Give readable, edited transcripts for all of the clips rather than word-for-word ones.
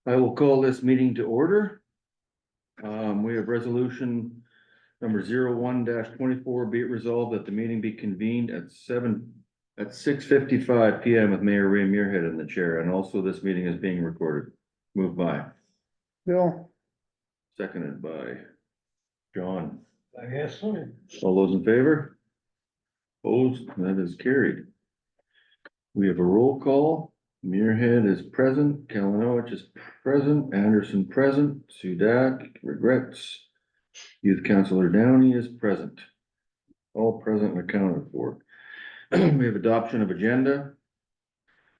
I will call this meeting to order. We have resolution number 01-24, be it resolved that the meeting be convened at 6:55 PM with Mayor Ray Muirhead in the chair, and also this meeting is being recorded. Moved by, Bill, seconded by John. I guess so. All those in favor? Opposed, that is carried. We have a roll call. Muirhead is present, Kalinowicz is present, Anderson present, Sudak regrets. Youth Councilor Downey is present. All present and accounted for. We have adoption of agenda.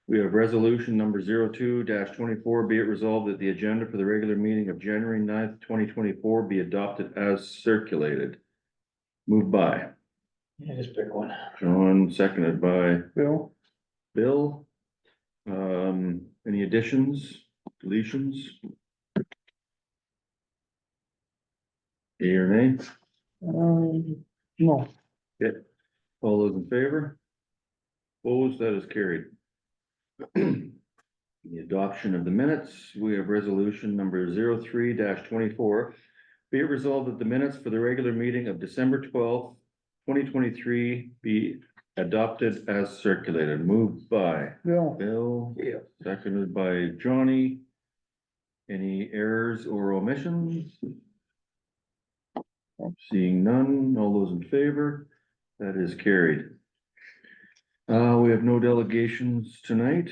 We have resolution number 02-24, be it resolved that the agenda for the regular meeting of January 9th, 2024 be adopted as circulated. Moved by Yeah, just pick one. John, seconded by Bill, Bill. Any additions, deletions? Yea or nay? no, All those in favor? Opposed, that is carried. The adoption of the minutes, we have resolution number 03-24. Be it resolved that the minutes for the regular meeting of December 12th, 2023 be adopted as circulated. Moved by Bill, Bill. Yeah. Seconded by Johnny. Any errors or omissions? Seeing none, all those in favor, that is carried. We have no delegations tonight.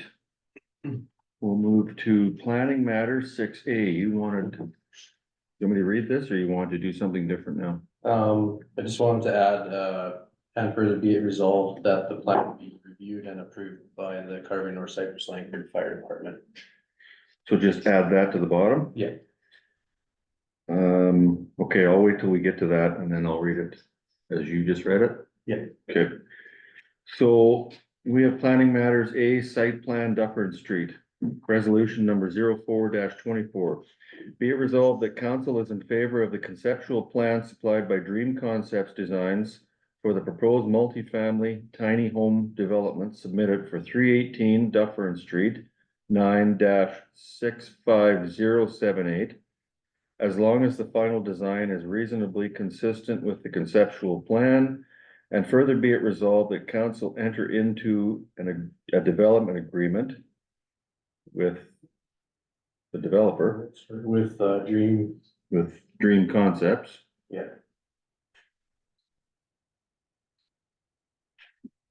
We'll move to planning matters 6A. You want me to read this or you want to do something different now? I just wanted to add, and further be it resolved that the plan be reviewed and approved by the Carberry North Cypress Langford Fire Department. So just add that to the bottom? Yeah. Okay, I'll wait till we get to that and then I'll read it as you just read it. Yeah. Okay. So we have planning matters A, site plan Dufferin Street, resolution number 04-24. Be it resolved that council is in favor of the conceptual plan supplied by Dream Concepts Designs for the proposed multifamily tiny home development submitted for 318 Dufferin Street, 9-65078. As long as the final design is reasonably consistent with the conceptual plan, and further be it resolved that council enter into a development agreement with the developer, With Dream, with Dream Concepts. yeah,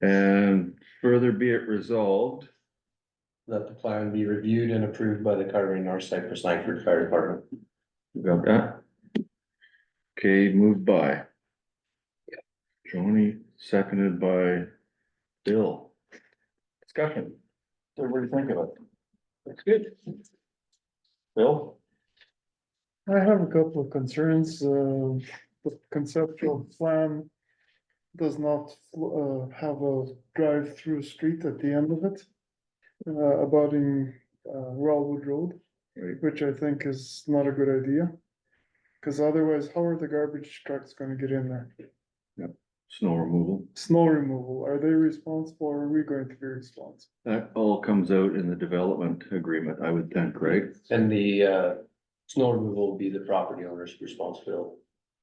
And further be it resolved, that the plan be reviewed and approved by the Carberry North Cypress Langford Fire Department. you got that? Okay, moved by Johnny, seconded by Bill. Discussion. What do you think of it? Looks good. Bill? I have a couple of concerns, the conceptual plan does not, have a drive-through street at the end of it. Abutting, Wellwood Road, Right. which I think is not a good idea. Cause otherwise, how are the garbage trucks gonna get in there? Snow removal. Snow removal, are they responsible or are we going to be responsible? That all comes out in the development agreement, I would think, right? And the snow removal will be the property owner's responsibility.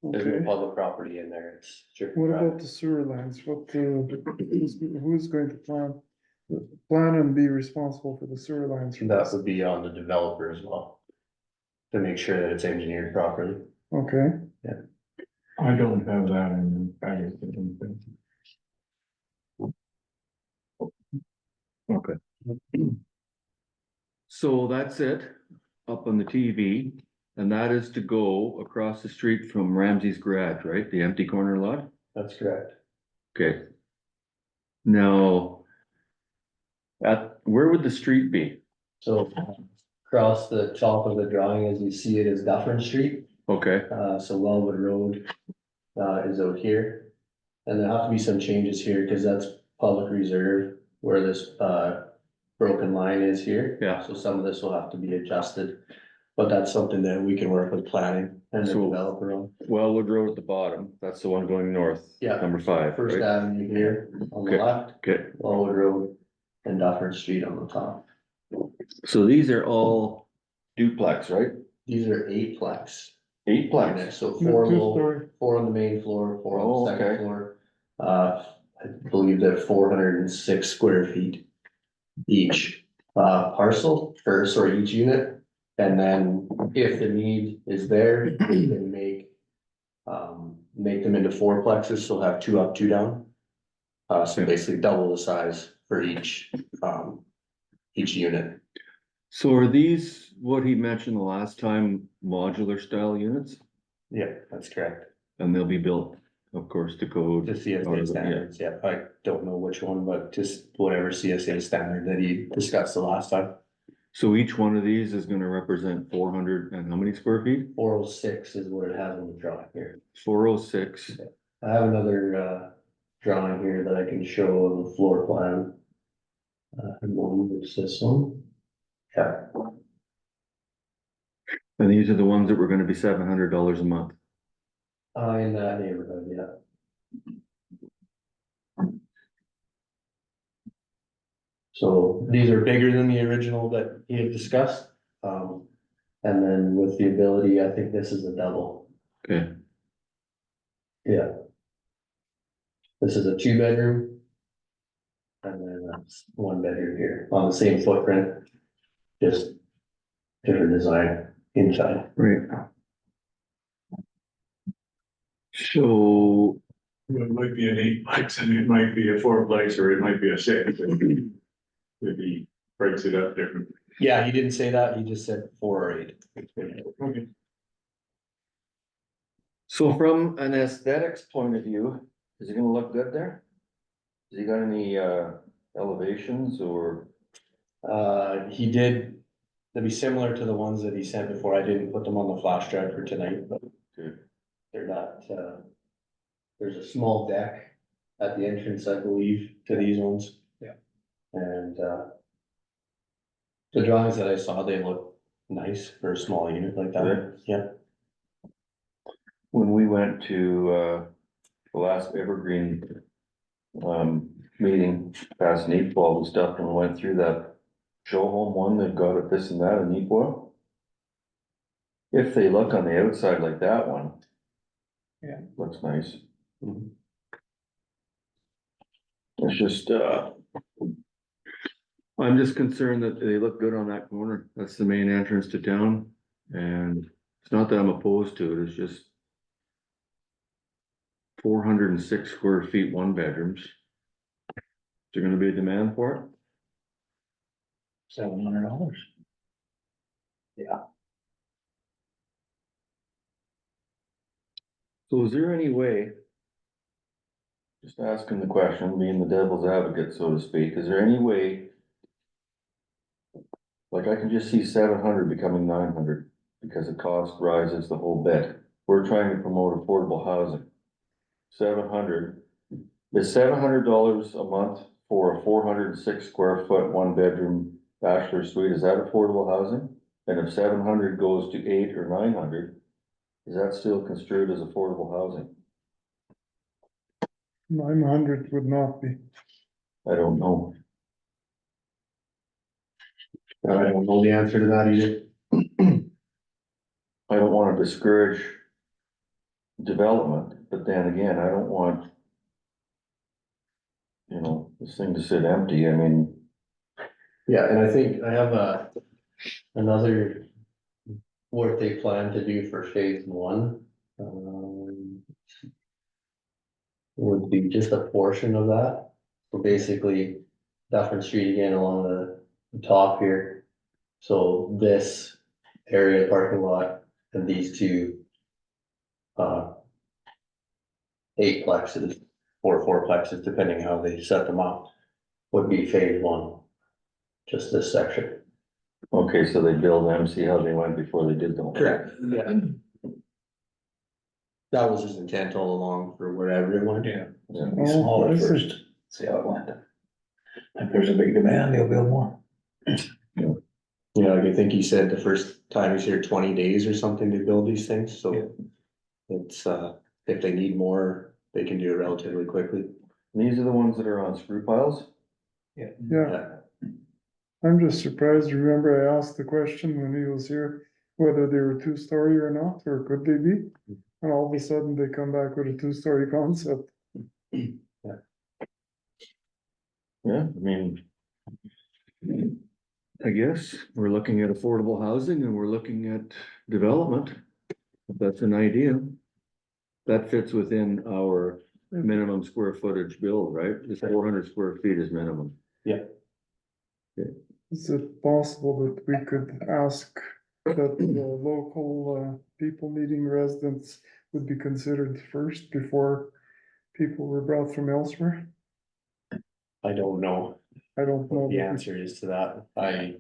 There's no Okay, public property in there, it's strictly what private. about the sewer lines? Who's going to plan and be responsible for the sewer lines? That would be on the developer as well. To make sure that it's engineered properly. Okay, I don't have that in the package. Okay. So that's it, up on the TV, and that is to go across the street from Ramsey's garage, right? The empty corner lot? That's correct. Okay. Now, where would the street be? So across the top of the drawing, as you see it, is Dufferin Street. Okay, So Wellwood Road is out here. And there'll have to be some changes here because that's public reserve where this broken line is here. yeah, So some of this will have to be adjusted. But that's something that we can work with planning and the So- developer on. Wellwood Road at the bottom, that's the one going north. Yeah. Number 5, First right? Avenue here on the Okay. left, Okay, Wellwood Road and Dufferin Street on the top. so these are all duplex, right? These are 8-plex. Eightplex. units, so No, 4 low, two-story. 4 on the main floor, 4 on Oh, the second okay. floor. I believe they're 406 square feet each, parcel, or sorry, each unit. And then if the need is there, we can make them into 4-plexes, so have 2 up, 2 down. So basically double the size for each unit. So are these what he mentioned the last time, modular style units? Yeah, that's correct. And they'll be built, of course, to code. The CSA standards, yeah, I don't know which one, but just whatever CSA standard that he discussed the last time. So each one of these is gonna represent 400 and how many square feet? 406 is what it has on the drawing here. 406. I have another drawing here that I can show of the floor plan. And one is this one. Yeah, And these are the ones that were gonna be $700 a month. in that neighborhood, yeah. So these are bigger than the original that he had discussed. And then with the ability, I think this is a double. Okay, Yeah. This is a 2-bedroom. And then that's 1 bedroom here on the same footprint, just different design inside. right. So, It might be an 8-plex and it might be a 4-plex or it might be a 6. If he breaks it up different. Yeah, he didn't say that, he just said 4 or 8. Okay. so from an aesthetics point of view, is it gonna look good there? Has he got any, elevations or? He did, they'd be similar to the ones that he sent before, I didn't put them on the flash drive for tonight, but Good. they're not, there's a small deck at the entrance, I believe, to these ones. Yeah. And, the drawings that I saw, they look nice for a small unit like that, Good. yeah. When we went to, the last Evergreen, meeting, past Neatwell and stuff, and we went through that show home one, they've got it this and that in Neatwell. If they look on the outside like that one. Yeah. Looks nice. Mhm. It's just, I'm just concerned that they look good on that corner. That's the main entrance to town. And it's not that I'm opposed to it, it's just 406 square feet, 1 bedrooms. Is there gonna be a demand for it? $700. So is there any way? Just asking the question, being the devil's advocate, so to speak, is there any way? Like I can just see 700 becoming 900 because the cost rises the whole bit. We're trying to promote affordable housing. 700, is $700 a month for a 406 square foot, 1 bedroom bachelor suite, is that affordable housing? And if 700 goes to 8 or 900, is that still construed as affordable housing? 900 would not be. I don't know. I don't know the answer to that either. I don't wanna discourage development, but then again, I don't want, you know, this thing to sit empty, I mean, Yeah, and I think I have another what they plan to do for phase 1. Would be just a portion of that. So basically, Dufferin Street again along the top here. So this area parking lot and these two 8-plexes or 4-plexes, depending how they set them up, would be phase 1. Just this section. okay, so they build them, see how they went before they did them. Yeah. That was his intent all along for wherever it went. Yeah. Yeah. Oh, Small I at see. first, see how it went. If there's a big demand, they'll build more. You know, I think he said the first time he's here 20 days or something to build these things, so. It's, if they need more, they can do it relatively quickly. These are the ones that are on screw piles? Yeah, Yeah. I'm just surprised, remember I asked the question when he was here, whether they were two-story or not, or could they be? And all of a sudden they come back with a two-story concept. Yeah, I mean. I guess we're looking at affordable housing and we're looking at development. If that's an idea. That fits within our minimum square footage bill, right? It's 400 square feet is minimum. Is it possible that we could ask that the local people needing residents would be considered first before people were brought from elsewhere? I don't know I don't know. what the that we- answer is to that. I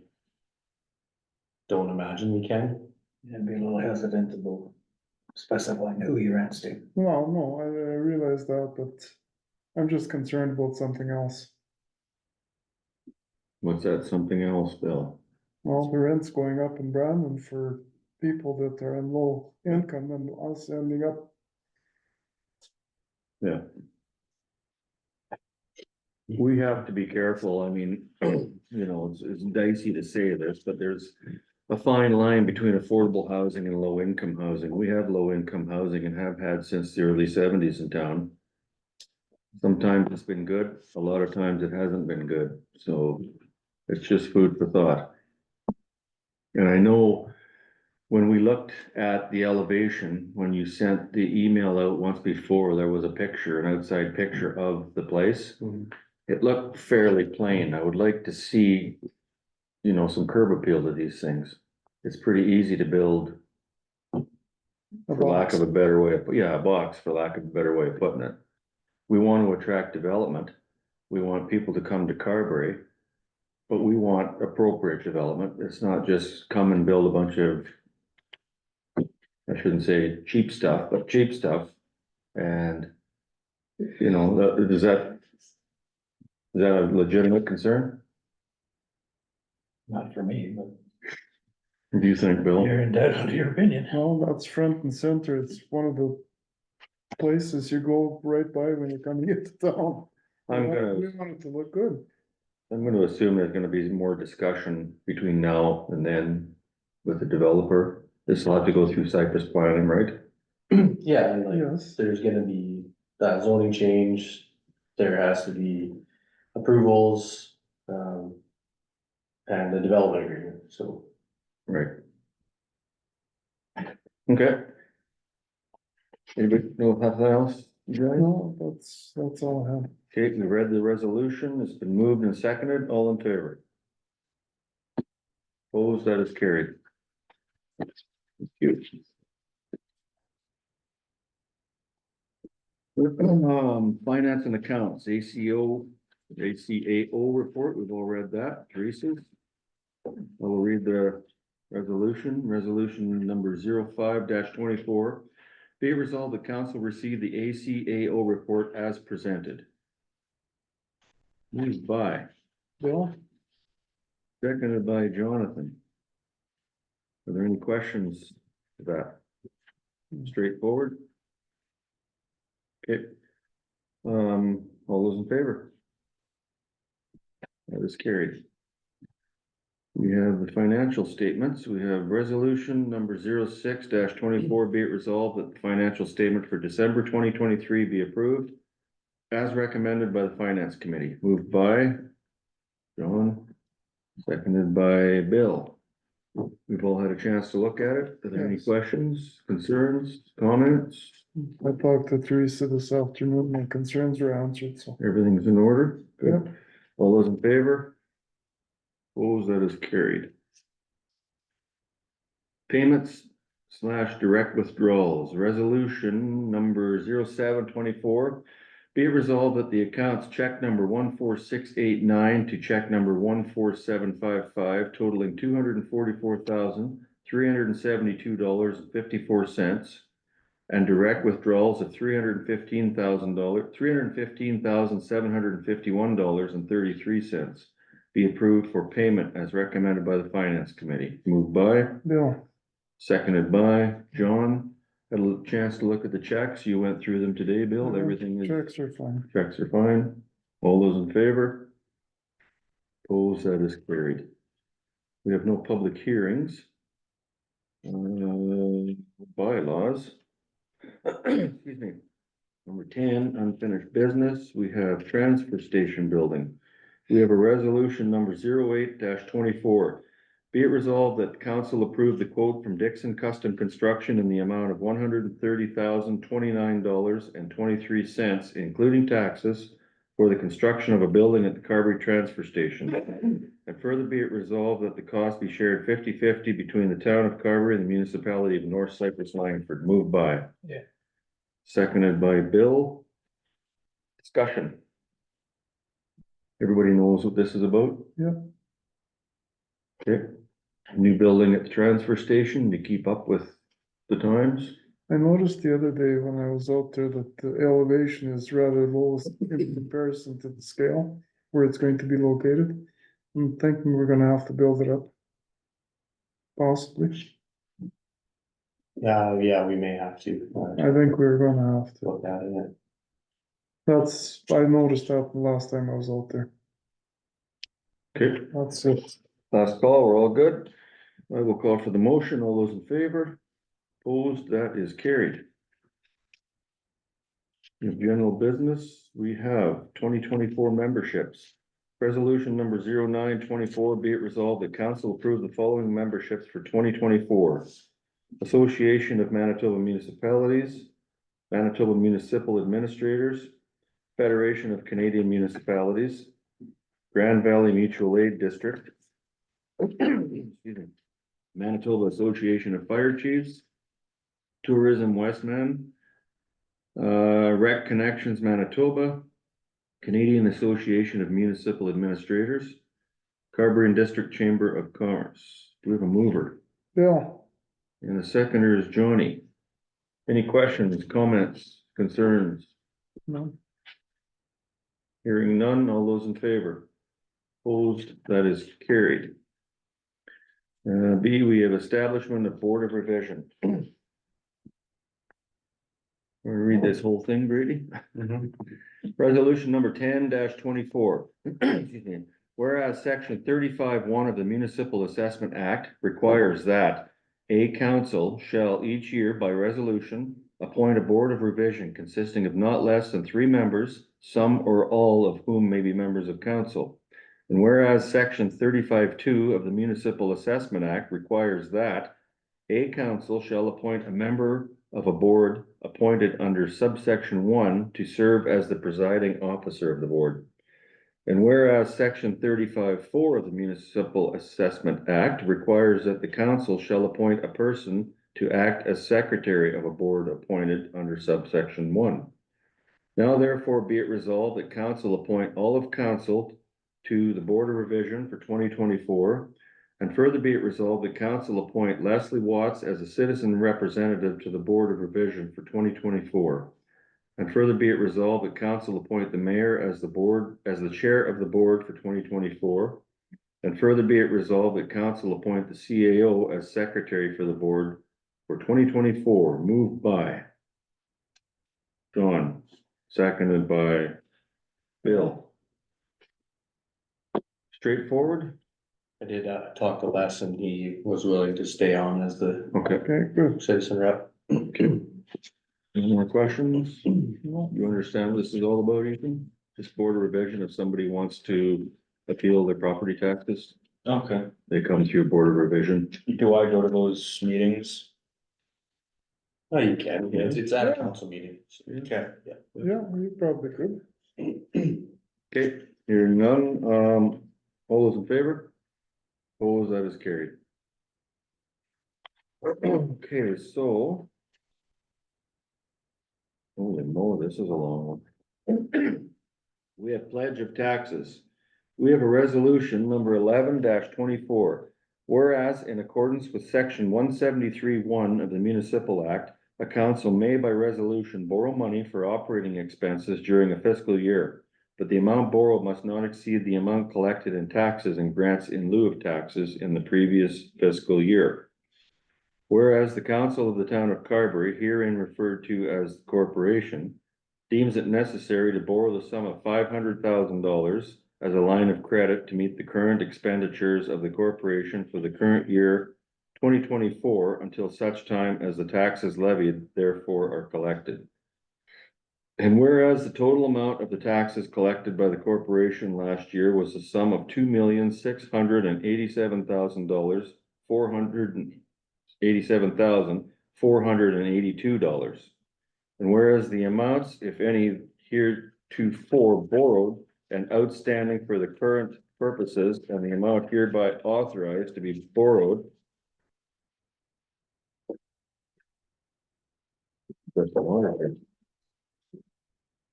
don't imagine we can. And be a little hesitant about specifying who he rents to. Well, no, I realize that, but I'm just concerned about something else. What's that something else, Bill? Well, the rent's going up in Brandon for people that are in low income and us ending up, Yeah. We have to be careful. I mean, it's dicey to say this, but there's a fine line between affordable housing and low income housing. We have low income housing and have had since the early 70s in town. Sometimes it's been good, a lot of times it hasn't been good, so it's just food for thought. And I know when we looked at the elevation, when you sent the email out once before, there was a picture, an outside picture of the place. It looked fairly plain. I would like to see, some curb appeal to these things. It's pretty easy to build, a for lack box. of a better way of, a box, for lack of a better way of putting it. We want to attract development. We want people to come to Carberry. But we want appropriate development. It's not just come and build a bunch of, I shouldn't say cheap stuff, but cheap stuff. And, is that a legitimate concern? Not for me, but What do you think, Bill? you're entitled to your opinion. Well, that's front and center. It's one of the places you go right by when you're coming into town. We I'm want it to look good. gonna assume there's gonna be more discussion between now and then with the developer. This will have to go through Cypress planning, right? Yeah, and like, Yes, there's gonna be that zoning change, there has to be approvals, and the development agreement, so. Right. Okay. Anybody know nothing else? You guys? no, that's all I have. Okay, we read the resolution. It's been moved and seconded. All in favor? Opposed, that is carried. Thank you. Finance and accounts, ACAO report. We've all read that. Teresa's. I will read the resolution number 05-24. Be it resolved, the council received the ACAO report as presented. Moved by, Bill, seconded by Jonathan. Are there any questions to that? Straightforward? Okay. All those in favor? That is carried. We have the financial statements. We have resolution number 06-24. Be it resolved that the financial statement for December 2023 be approved as recommended by the Finance Committee. Moved by John, seconded by Bill. We've all had a chance to look at it. Are there any Yes. questions, concerns, comments? I talked to Teresa this afternoon, my concerns were answered, so. Everything's in order? Good. Yep. All those in favor? Opposed, that is carried. Payments / direct withdrawals, resolution number 07-24. Be it resolved that the accounts check number 14689 to check number 14755 totaling $244,372.54 and direct withdrawals of $315,751.33 be approved for payment as recommended by the Finance Committee. Moved by, Bill, seconded by John. Had a chance to look at the checks. You went through them today, Bill. Everything is, checks are fine. checks are fine. All those in favor? Opposed, that is carried. We have no public hearings. Bylaws. Excuse me. Number 10, unfinished business. We have transfer station building. We have a resolution number 08-24. Be it resolved that council approve the quote from Dixon Custom Construction in the amount of $130,029.23, including taxes, for the construction of a building at the Carberry transfer station. And further be it resolved that the cost be shared 50-50 between the town of Carberry and the municipality of North Cypress Langford. Moved by. Yeah. Seconded by Bill. Discussion. Everybody knows what this is about? Yeah. Okay, new building at the transfer station to keep up with the times. I noticed the other day when I was out there that the elevation is rather low in comparison to the scale where it's going to be located. I'm thinking we're gonna have to build it up. Possibly. Yeah, we may have to. I think we're gonna have to. Look at it. I noticed that the last time I was out there. Okay, That's it. last call, we're all good. I will call for the motion. All those in favor? Opposed, that is carried. In general business, we have 2024 memberships. Resolution number 09-24, be it resolved that council approve the following memberships for 2024. Association of Manitoba Municipalities, Manitoba Municipal Administrators, Federation of Canadian Municipalities, Grand Valley Mutual Aid District, excuse me, Manitoba Association of Fire Chiefs, Tourism Westman, Rec Connections Manitoba, Canadian Association of Municipal Administrators, Carberry and District Chamber of Commerce. Do we have a mover? Yeah, And the seconder is Johnny. Any questions, comments, concerns? no, Hearing none, all those in favor? Opposed, that is carried. B, we have establishment of Board of Revision. Want to read this whole thing, Brady? Resolution number 10-24. Excuse me. Whereas section 35-1 of the Municipal Assessment Act requires that a council shall each year by resolution appoint a board of revision consisting of not less than 3 members, some or all of whom may be members of council. And whereas section 35-2 of the Municipal Assessment Act requires that a council shall appoint a member of a board appointed under subsection 1 to serve as the presiding officer of the board. And whereas section 35-4 of the Municipal Assessment Act requires that the council shall appoint a person to act as secretary of a board appointed under subsection 1. Now therefore be it resolved that council appoint all of council to the Board of Revision for 2024, and further be it resolved that council appoint Leslie Watts as a citizen representative to the Board of Revision for 2024. And further be it resolved that council appoint the mayor as the chair of the board for 2024. And further be it resolved that council appoint the CAO as secretary for the board for 2024. Moved by John, seconded by Bill. Straightforward? I did talk to Les and he was willing to stay on as the Okay. okay, good. citizen rep. Okay. Any more questions? No, You understand what this is all about, Ethan? Just board of revision, if somebody wants to appeal their property taxes, Okay, they come through board of revision. do I go to those meetings? Oh, you can, yeah, it's at a Yeah. council meeting. So you can, yeah. yeah, you probably could. Okay, hearing none, all those in favor? Opposed, that is carried. Okay, so. Holy moly, this is a long one. We have pledge of taxes. We have a resolution number 11-24. Whereas in accordance with section 173-1 of the Municipal Act, a council may by resolution borrow money for operating expenses during a fiscal year, but the amount borrowed must not exceed the amount collected in taxes and grants in lieu of taxes in the previous fiscal year. Whereas the council of the town of Carberry, herein referred to as the corporation, deems it necessary to borrow the sum of $500,000 as a line of credit to meet the current expenditures of the corporation for the current year 2024 until such time as the taxes levied therefore are collected. And whereas the total amount of the taxes collected by the corporation last year was the sum of $2,687,482. And whereas the amounts, if any, heretofore borrowed and outstanding for the current purposes and the amount hereby authorized to be borrowed. That's the one.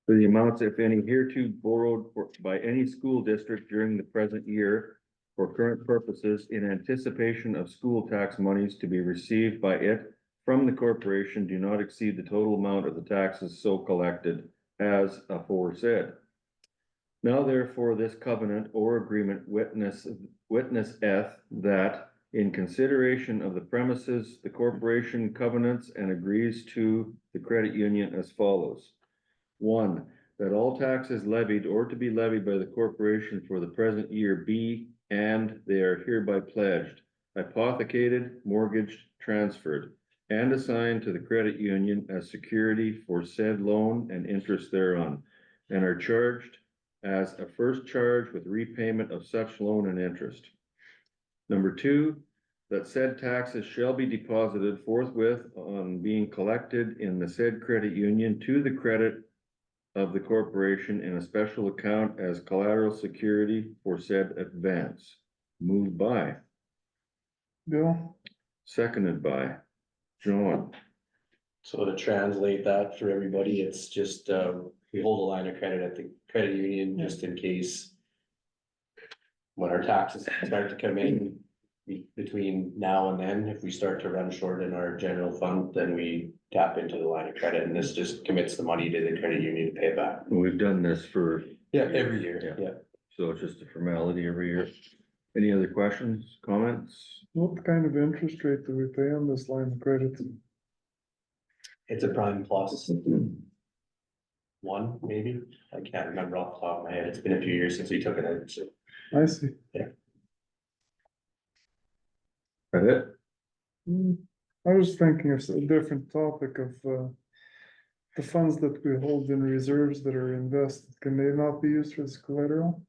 For the amounts, if any, hereto borrowed by any school district during the present year for current purposes in anticipation of school tax monies to be received by it from the corporation do not exceed the total amount of the taxes so collected as aforesaid. Now therefore this covenant or agreement witnesseth that in consideration of the premises, the corporation covenants and agrees to the credit union as follows. 1, that all taxes levied or to be levied by the corporation for the present year be, and they are hereby pledged, hypothecated, mortgaged, transferred, and assigned to the credit union as security for said loan and interest thereon, and are charged as a first charge with repayment of such loan and interest. Number 2, that said taxes shall be deposited forthwith on being collected in the said credit union to the credit of the corporation in a special account as collateral security for said advance. Moved by. Bill, Seconded by. John. So to translate that for everybody, it's just, we hold a line of credit at the credit union just in case. When our taxes start to come in between now and then, if we start to run short in our general fund, then we tap into the line of credit, and this just commits the money to the credit union to pay it back. We've done this for, Every year, Yeah. so it's just a formality every year. Any other questions, comments? what kind of interest rate do we pay on this line of credit? It's a prime plus one, maybe, I can't remember off the top of my head, it's been a few years since we took it out, so. I see. That it? I was thinking of a different topic of, the funds that we hold in reserves that are invested, can they not be used as collateral?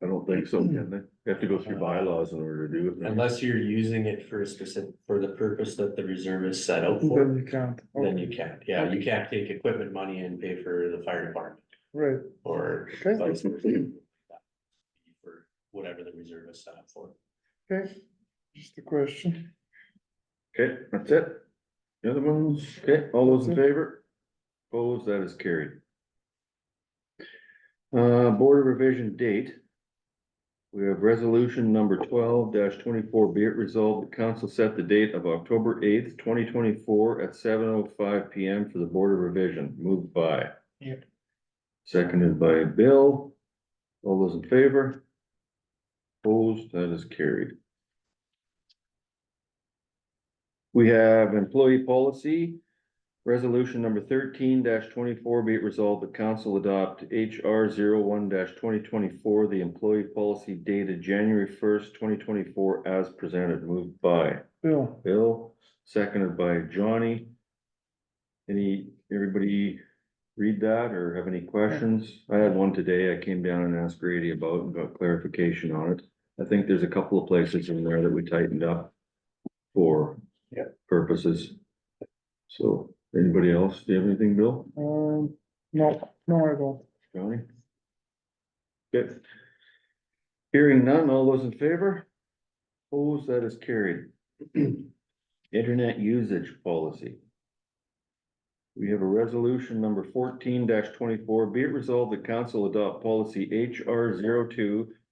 I don't think so, can they? You have to go through bylaws in order to do it. Unless you're using it for a specific, for the purpose that the reserve is set out for, Then you can't. then you can't, yeah, you can't take equipment money and pay for the fire department, Right, or Okay. vice versa. For whatever the reserve is set up for. okay, just a question. Okay, that's it. The other ones, okay, all those in favor? Opposed, that is carried. Board of revision date. We have resolution number 12-24, be it resolved, the council set the date of October 8th, 2024 at 7:05 PM for the board of revision, moved by. Yep. Seconded by Bill. All those in favor? Opposed, that is carried. We have employee policy, resolution number 13-24, be it resolved, the council adopt HR 01-2024, the employee policy dated January 1st, 2024, as presented, moved by Bill, Bill, seconded by Johnny. Everybody read that or have any questions? I had one today, I came down and asked Grady about and got clarification on it. I think there's a couple of places in there that we tightened up for purposes. So, anybody else, do you have anything, Bill? no, I don't. Johnny? Good. Hearing none, all those in favor? Opposed, that is carried. Internet usage policy. We have a resolution number 14-24, be it resolved the council adopt policy HR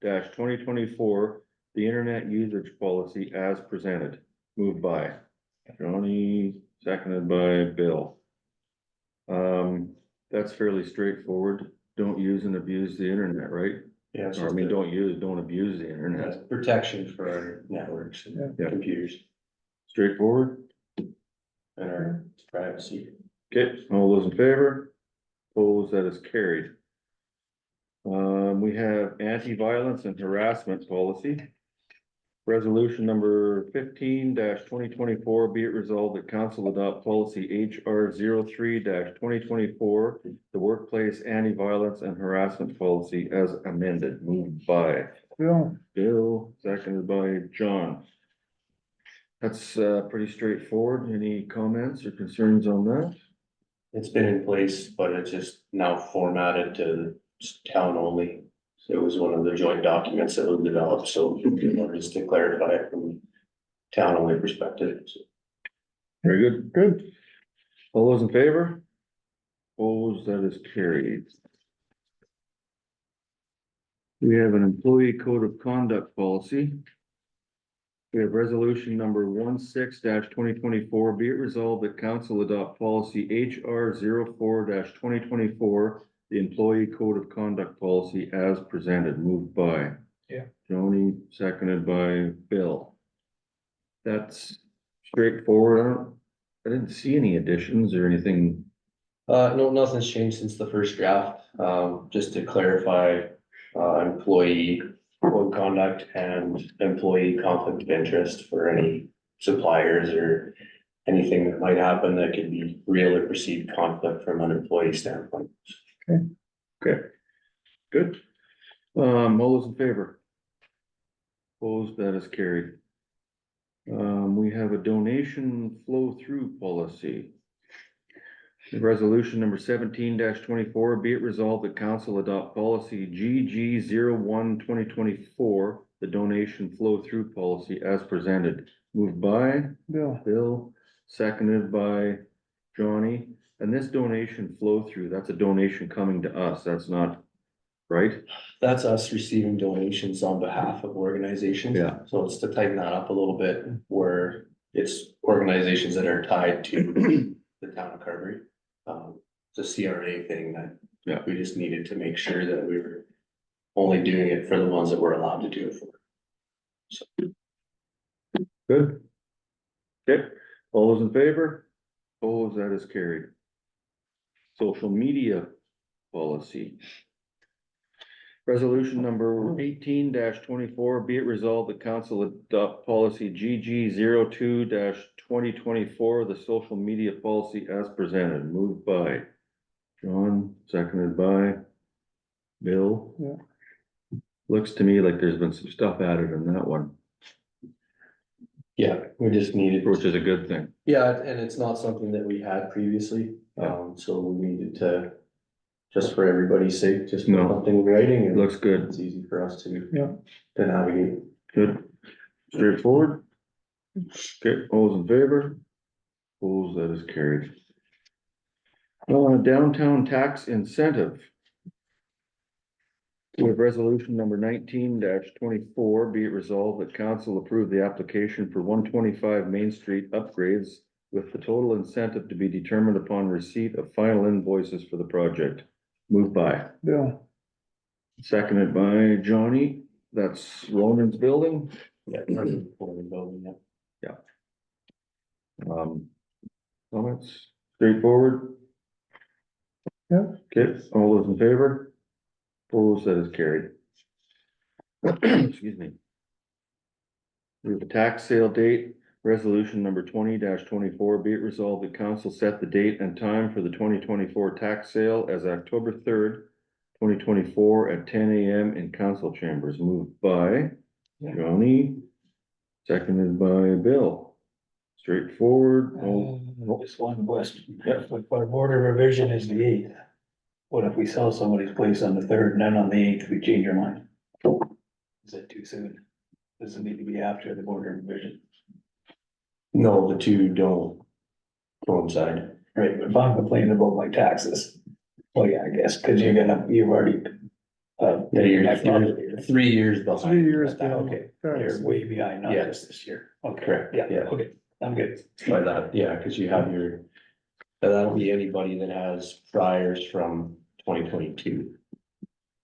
02-2024, the internet usage policy as presented. Moved by Johnny, seconded by Bill. That's fairly straightforward. Don't use and abuse the internet, right? Yeah, it's Or I just mean, a don't abuse the internet. protection for our networks and Yeah. computers Straightforward. and our privacy. Okay, all those in favor? Opposed, that is carried. We have anti-violence and harassment policy. Resolution number 15-2024, be it resolved that council adopt policy HR 03-2024, the workplace anti-violence and harassment policy as amended, moved by Bill, Bill, seconded by John. That's pretty straightforward. Any comments or concerns on that? It's been in place, but it's just now formatted to town only. So it was one of the joint documents that was developed, so just to clarify it from town only perspective. Very good. good. All those in favor? Opposed, that is carried. We have an employee code of conduct policy. We have resolution number 16-2024, be it resolved that council adopt policy HR 04-2024, the employee code of conduct policy as presented, moved by. Yeah. Joni, seconded by Bill. That's straightforward. I didn't see any additions or anything. No, nothing's changed since the first draft, just to clarify, employee code of conduct and employee conflict of interest for any suppliers or anything that might happen that could be real or perceived conflict from an employee standpoint. Okay, good. All those in favor? Opposed, that is carried. We have a donation flow through policy. Resolution number 17-24, be it resolved that council adopt policy GG 01-2024, the donation flow through policy as presented. Moved by Bill, Bill, seconded by Johnny. And this donation flow through, that's a donation coming to us. That's not right. That's us receiving donations on behalf of organizations. Yeah. So it's to tighten that up a little bit where it's organizations that are tied to the town of Carberry. It's a CRA thing that. Yeah. We just needed to make sure that we were only doing it for the ones that we're allowed to do it for. Good. Okay, all those in favor? Opposed, that is carried. Social media policy. Resolution number 18-24, be it resolved that council adopt policy GG 02-2024, the social media policy as presented, moved by John, seconded by Bill. Yeah. Looks to me like there's been some stuff added in that one, Yeah, we just needed. which is a good thing. Yeah, and it's not something that we had previously, so we needed to, just for everybody's sake, just put No. something in writing It and looks good. it's easy for us to. Yeah. To navigate. Good. Straightforward. Okay, all those in favor? Opposed, that is carried. Downtown tax incentive. We have resolution number 19-24, be it resolved that council approve the application for 125 Main Street upgrades with the total incentive to be determined upon receipt of final invoices for the project. Moved by. Bill, Seconded by Johnny. That's Lonan's building. Yeah. Building, yeah. Comments, straightforward? Yeah. Okay, all those in favor? Opposed, that is carried. Excuse me. We have a tax sale date, resolution number 20-24, be it resolved that council set the date and time for the 2024 tax sale as October 3rd, 2024 at 10 AM in council chambers, moved by Johnny, seconded by Bill. Straightforward. Just one question. If our border revision is the 8th, what if we sell somebody's place on the 3rd and then on the 8th we change our mind? Is that too soon? Does it need to be after the border revision? No, the two don't coincide. Right, but if I'm complaining about my taxes, well, yeah, I guess, cause you've already. Yeah, you're 3 years behind. 3 years behind. Okay, Thanks. you're way behind, not Yeah. just this year. Okay, Correct, yeah, yeah. okay, I'm good. By that, yeah, cause you have your, that'll be anybody that has priors from 2022.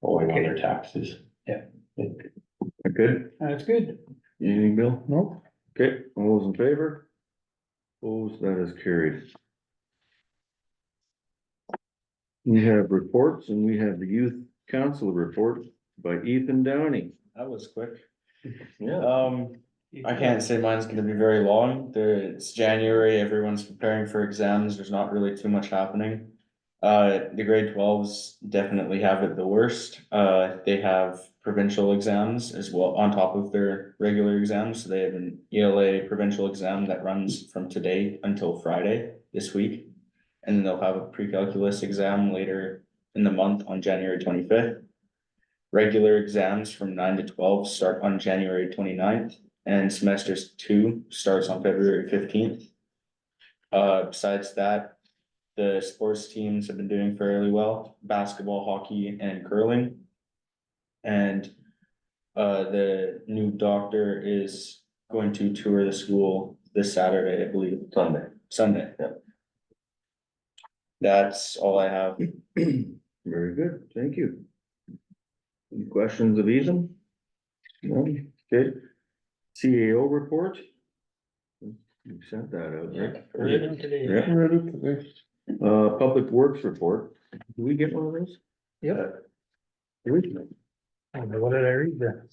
Owing on their taxes. Good. That's good. Anything, Bill? no, Okay, all those in favor? Opposed, that is carried. We have reports and we have the youth council report by Ethan Downey. That was quick. Yeah. I can't say mine's gonna be very long. It's January, everyone's preparing for exams, there's not really too much happening. The grade 12s definitely have it the worst. They have provincial exams as well on top of their regular exams. So they have an ELA provincial exam that runs from today until Friday this week. And then they'll have a pre-calculus exam later in the month on January 25th. Regular exams from 9 to 12 start on January 29th, and semesters 2 starts on February 15th. Besides that, the sports teams have been doing fairly well, basketball, hockey, and curling. And the new doctor is going to tour the school this Saturday, I believe. Sunday, yeah. That's all I have. Very good, thank you. Any questions of Ethan? No, okay. CAO report? You sent that out, right? Read them today. Yeah. Read it today. Public Works report. Do we get one of those? Yep. Do we? What did I read there?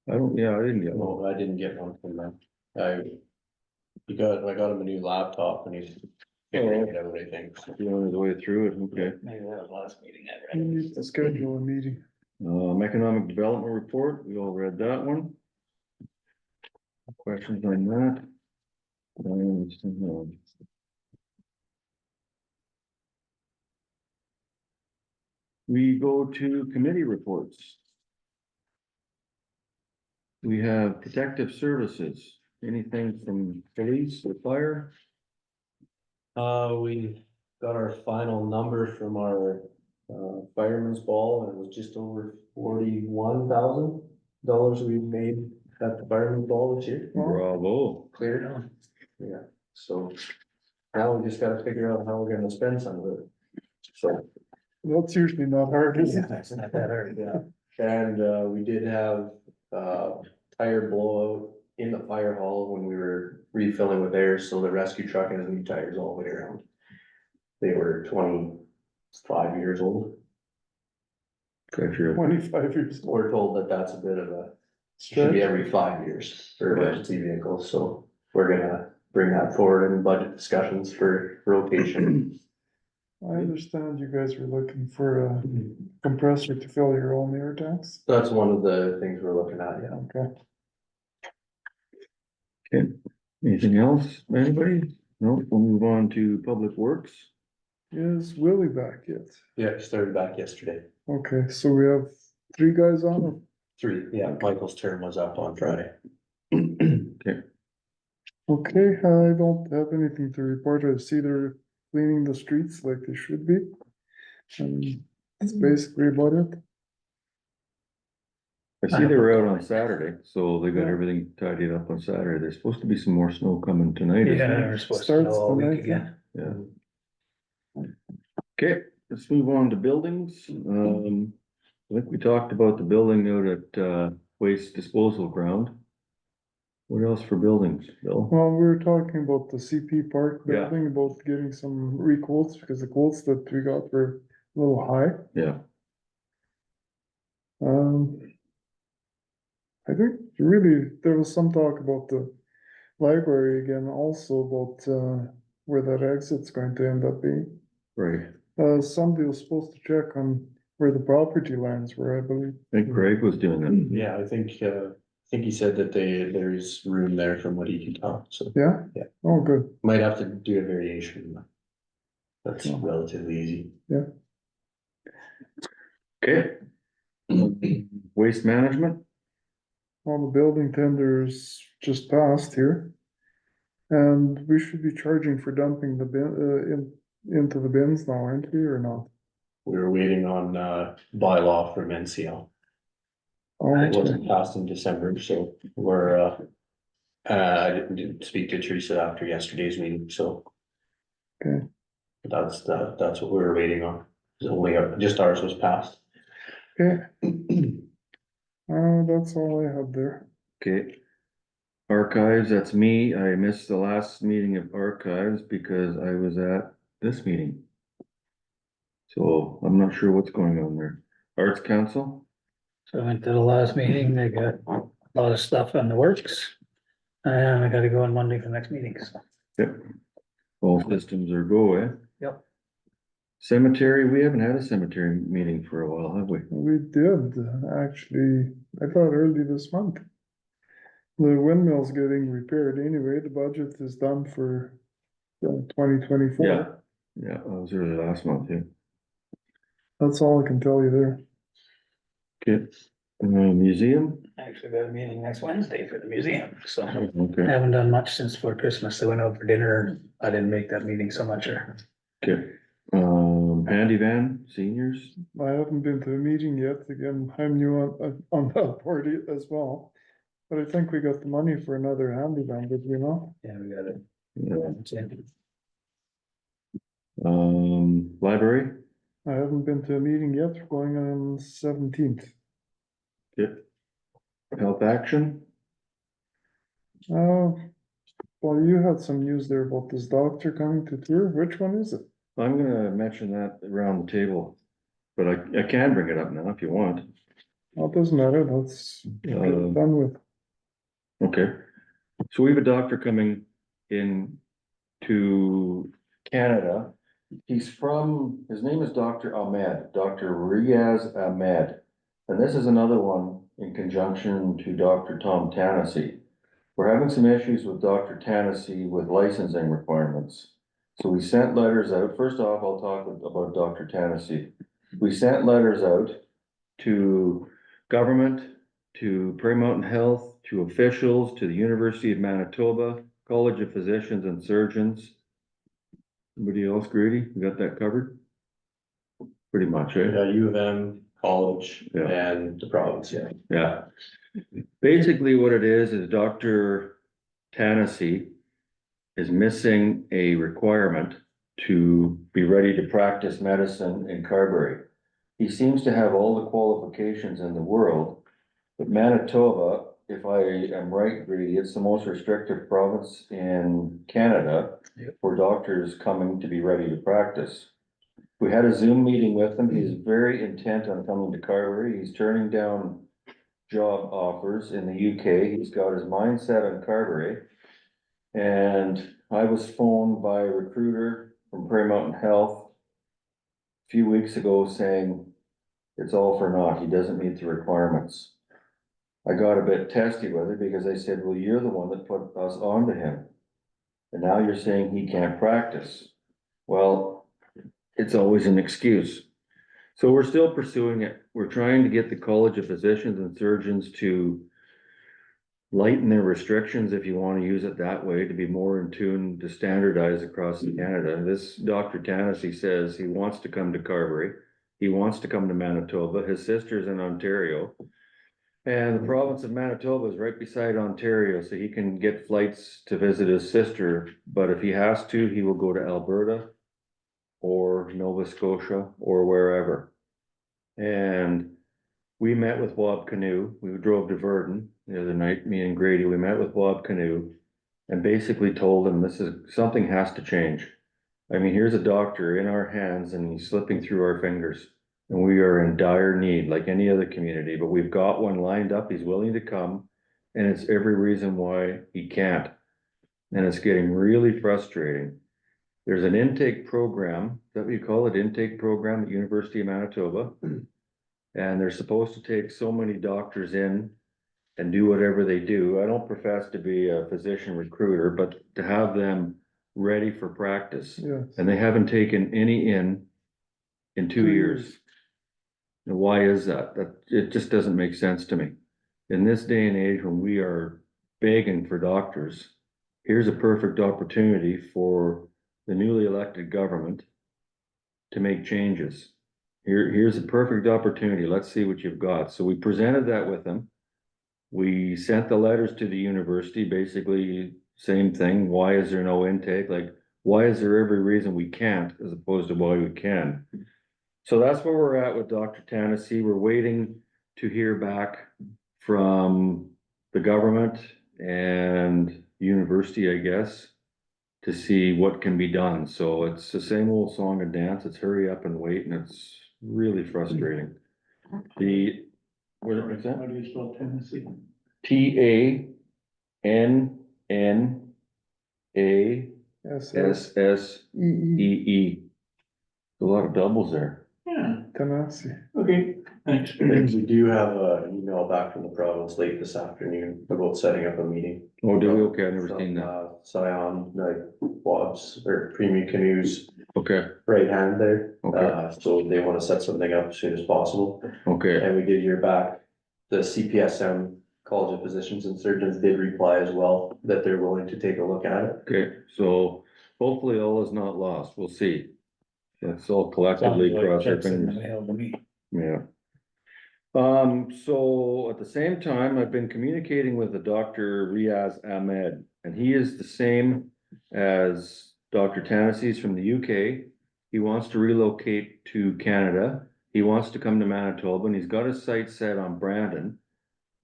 I didn't get one. No, I didn't get one from them. I got him a new laptop and he's figuring it out, I think. So. You on his way through it, okay. Maybe that was last meeting I We read. need to schedule a meeting. Economic development report, we all read that one. Questions on that? We go to committee reports. We have protective services, anything from police or fire? We got our final number from our fireman's ball, and it was just over $41,000 we made at the fireman's ball this year. Bravo. Clear. Yeah, so now we just gotta figure out how we're gonna spend some of it. So, That's usually not hard, is it? It's not that hard. yeah, and we did have tire blowout in the fire hall when we were refilling with air, so the rescue truck has new tires all the way around. They were 25 years old. If you're 25 years old. We're told that that's a bit of a, should be Stretch. every 5 years for emergency vehicles, so we're gonna bring that forward in budget discussions for rotation. I understand you guys were looking for a compressor to fill your own air tanks. That's one of the things we're looking at, yeah. Okay. okay. Anything else, anybody? No, we'll move on to public works. Is Willie back yet? Yeah, started back yesterday. Okay, so we have 3 guys on it. 3, yeah, Michael's term was up on Friday. Okay, Okay, I don't have anything to report. I see they're cleaning the streets like they should be. And that's basically about it. I see they were out on Saturday, so they got Yeah. everything tidied up on Saturday. There's supposed to be some more snow coming tonight. isn't Yeah, there? we're supposed to Starts know all tonight, week again. Yeah. Okay, let's move on to buildings. I think we talked about the building out at waste disposal ground. What else for buildings, Bill? Well, we were talking about the CP Park Yeah. building, about getting some re-quotes because the quotes that we got were a little high. Yeah, I think really there was some talk about the library again, also about where that exit's going to end up being. right. Somebody was supposed to check on where the property lines were, I believe. I think Greg was doing it. Yeah, I think he said that there's room there from what he can tell, so Yeah? Yeah. Oh, good. might have to do a variation. But that's Yeah. relatively easy. Okay. Waste management, All the building tenders just passed here. And we should be charging for dumping the bin, into the bins now, aren't we, or not? We were waiting on bylaw from NCL. Oh, It okay. wasn't passed in December, so we're I didn't speak to Teresa after yesterday's meeting, so. Okay. That's what we were waiting on. It's only just ours was passed. Okay, that's all I had there. okay. Archives, that's me. I missed the last meeting of archives because I was at this meeting. So I'm not sure what's going on there. Arts Council, So I went to the last meeting, they got a lot of stuff in the works. And I gotta go on Monday for the next meeting, so. yep. All systems are go, eh? Yep. Cemetery, we haven't had a cemetery meeting for a while, have we? We did, actually, I thought early this month. The windmill's getting repaired anyway, the budget is done for 2024. Yeah, yeah, that was early last month, yeah. That's all I can tell you there. Okay, museum, Actually got a meeting next Wednesday for the museum, so. I okay, haven't done much since before Christmas. I went out for dinner. I didn't make that meeting so much, or. okay. Handy van, seniors, I haven't been to a meeting yet, again, I'm new on that board as well. But I think we got the money for another handy van, did we not? Yeah, we got it. yeah. Library, I haven't been to a meeting yet, we're going on 17th. okay. Health action, Well, you had some news there about this doctor coming to tour, which one is it? I'm gonna mention that around the table, but I can bring it up now if you want. Well, it doesn't matter, let's get it done with. Okay, so we have a doctor coming in to Canada. He's from, his name is Dr. Ahmed, Dr. Riaz Ahmed. And this is another one in conjunction to Dr. Tom Tennessee. We're having some issues with Dr. Tennessee with licensing requirements. So we sent letters out. First off, I'll talk about Dr. Tennessee. We sent letters out to government, to Prairie Mountain Health, to officials, to the University of Manitoba, College of Physicians and Surgeons. Anybody else, Grady? You got that covered? Pretty much, right? U of M, college, Yeah. and the province, yeah. Yeah. Basically what it is Dr. Tennessee is missing a requirement to be ready to practice medicine in Carberry. He seems to have all the qualifications in the world, but Manitoba, if I am right, Grady, it's the most restrictive province in Canada for doctors coming to be ready to practice. We had a Zoom meeting with him. He's very intent on coming to Carberry. He's turning down job offers in the UK. He's got his mind set on Carberry. And I was phoned by a recruiter from Prairie Mountain Health a few weeks ago saying it's all for naught. He doesn't meet the requirements. I got a bit testy with it because I said, well, you're the one that put us onto him. And now you're saying he can't practice. Well, it's always an excuse. So we're still pursuing it. We're trying to get the College of Physicians and Surgeons to lighten their restrictions, if you want to use it that way, to be more in tune to standardize across Canada. This Dr. Tennessee says he wants to come to Carberry. He wants to come to Manitoba. His sister's in Ontario. And the province of Manitoba is right beside Ontario, so he can get flights to visit his sister. But if he has to, he will go to Alberta or Nova Scotia or wherever. And we met with Bob Canoe. We drove to Verdun the other night, me and Grady. We met with Bob Canoe and basically told him something has to change. I mean, here's a doctor in our hands and he's slipping through our fingers. And we are in dire need like any other community, but we've got one lined up. He's willing to come and it's every reason why he can't. And it's getting really frustrating. There's an intake program, that we call it intake program at University of Manitoba. And they're supposed to take so many doctors in and do whatever they do. I don't profess to be a physician recruiter, but to have them ready for practice. Yes. And they haven't taken any in 2 years. And why is that? It just doesn't make sense to me. In this day and age, when we are begging for doctors, here's a perfect opportunity for the newly elected government to make changes. Here's a perfect opportunity. Let's see what you've got. So we presented that with them. We sent the letters to the university, basically same thing. Why is there no intake? Like, why is there every reason we can't as opposed to why we can? So that's where we're at with Dr. Tennessee. We're waiting to hear back from the government and university, I guess, to see what can be done. So it's the same old song and dance. It's hurry up and wait, and it's really frustrating. The, what is How that? do you spell Tennessee? TANNASSEE. A lot of doubles there. Yeah, Tenacity. okay, thanks. We do have an email back from the province late this afternoon about setting up a meeting. Oh, do we? Okay, I've never From, seen that. Scion, like Bob's or Premium Canoes Okay, right hand there. Okay. So they wanna set something up as soon as possible. okay, And we did hear back, the CPSM College of Physicians and Surgeons did reply as well, that they're willing to take a look at it. okay, so hopefully all is not lost, we'll see. Let's all Sounds collectively like cross our checks in the fingers, mail to me. yeah. So at the same time, I've been communicating with the Dr. Riaz Ahmed, and he is the same as Dr. Tennessee from the UK. He wants to relocate to Canada. He wants to come to Manitoba, and he's got his sights set on Brandon.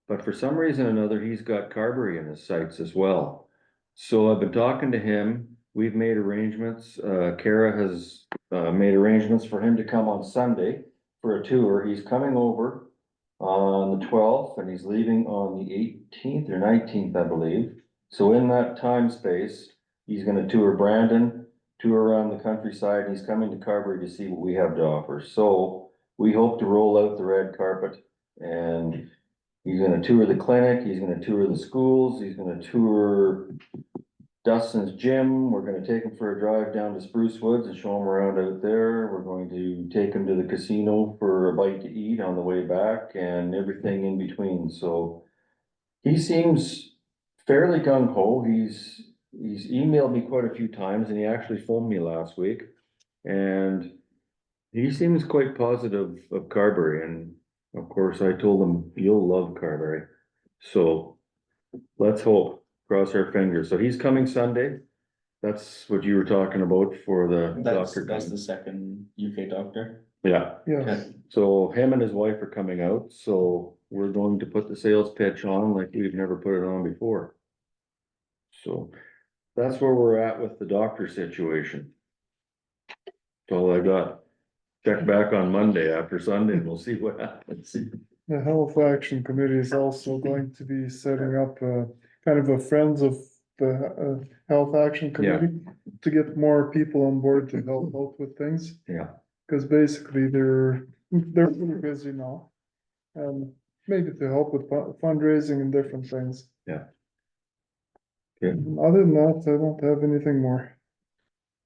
But for some reason or another, he's got Carberry in his sights as well. So I've been talking to him. We've made arrangements. Kara has made arrangements for him to come on Sunday for a tour. He's coming over on the 12th and he's leaving on the 18th or 19th, I believe. So in that time space, he's gonna tour Brandon, tour around the countryside, and he's coming to Carberry to see what we have to offer. So we hope to roll out the red carpet, and he's gonna tour the clinic, he's gonna tour the schools, he's gonna tour Dustin's gym. We're gonna take him for a drive down to Spruce Woods and show him around out there. We're going to take him to the casino for a bite to eat on the way back and everything in between, so. He seems fairly gung ho. He's emailed me quite a few times and he actually phoned me last week. And he seems quite positive of Carberry, and of course I told him, you'll love Carberry. So let's hope, cross our fingers. So he's coming Sunday. That's what you were talking about for the That's doctor. the second UK doctor. Yeah, Yes, so him and his wife are coming out, so we're going to put the sales pitch on like we've never put it on before. So that's where we're at with the doctor situation. That's all I got. Check back on Monday after Sunday and we'll see what happens. the Health Action Committee is also going to be setting up a kind of a Friends of the Health Action Committee to get more people on board to help out with things. Yeah. Cause basically they're pretty busy now. And maybe to help with fundraising and different things. Yeah. Okay. Other than that, I don't have anything more.